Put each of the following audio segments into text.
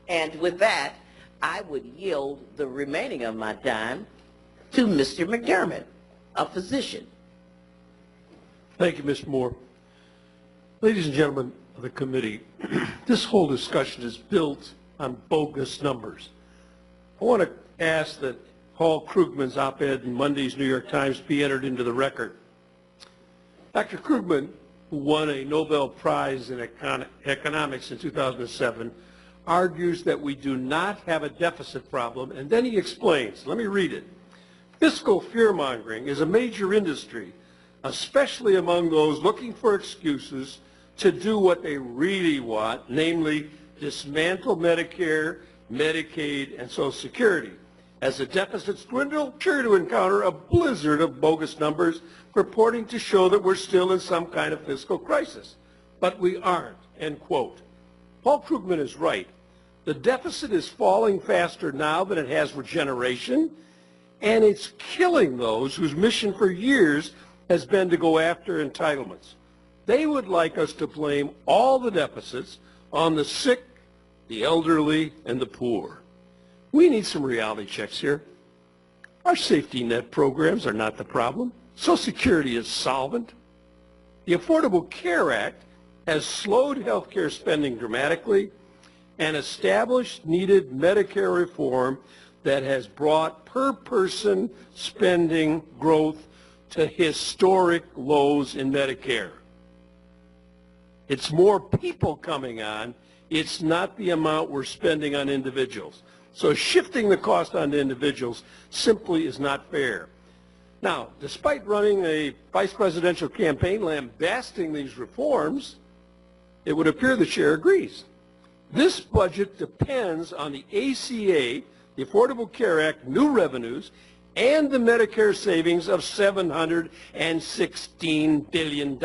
And with that, I would yield the remaining of my time to Mr. McDermott, a physician. Thank you, Mr. Moore. Ladies and gentlemen of the committee, this whole discussion is built on bogus numbers. I want to ask that Paul Krugman's op-ed in Monday's New York Times be entered into the record. Dr. Krugman, who won a Nobel Prize in economics in 2007, argues that we do not have a deficit problem, and then he explains, let me read it. Fiscal fear-mongering is a major industry, especially among those looking for excuses to do what they really want, namely dismantle Medicare, Medicaid, and Social Security. As the deficits dwindle, sure to encounter a blizzard of bogus numbers purporting to show that we're still in some kind of fiscal crisis. But we aren't, end quote. Paul Krugman is right. The deficit is falling faster now than it has for generation, and it's killing those whose mission for years has been to go after entitlements. They would like us to blame all the deficits on the sick, the elderly, and the poor. We need some reality checks here. Our safety net programs are not the problem. Social Security is solvent. The Affordable Care Act has slowed health care spending dramatically and established needed Medicare reform that has brought per-person spending growth to historic lows in Medicare. It's more people coming on. It's not the amount we're spending on individuals. So shifting the cost onto individuals simply is not fair. Now, despite running a vice presidential campaign lambasting these reforms, it would appear the chair agrees. This budget depends on the ACA, the Affordable Care Act, new revenues, and the Medicare savings of $716 billion.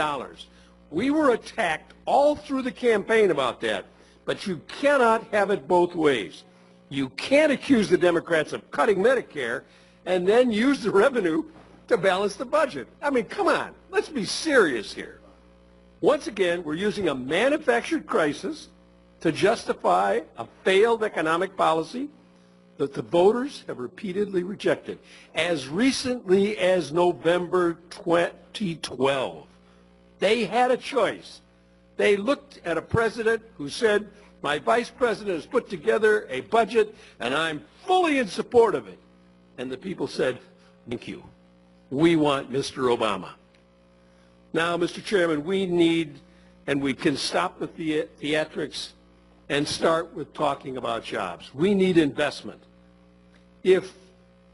We were attacked all through the campaign about that, but you cannot have it both ways. You can't accuse the Democrats of cutting Medicare and then use the revenue to balance the budget. I mean, come on, let's be serious here. Once again, we're using a manufactured crisis to justify a failed economic policy that the voters have repeatedly rejected. As recently as November 2012, they had a choice. They looked at a president who said, my vice president has put together a budget and I'm fully in support of it. And the people said, thank you. We want Mr. Obama. Now, Mr. Chairman, we need, and we can stop the theatrics and start with talking about jobs. We need investment. If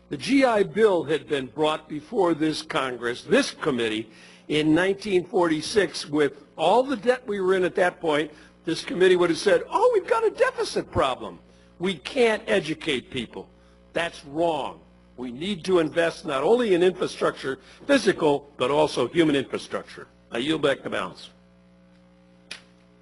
the GI Bill had been brought before this Congress, this committee, in 1946, with all the debt we were in at that point, this committee would have said, oh, we've got a deficit problem. We can't educate people. That's wrong. We need to invest not only in infrastructure, physical, but also human infrastructure. I yield back the balance.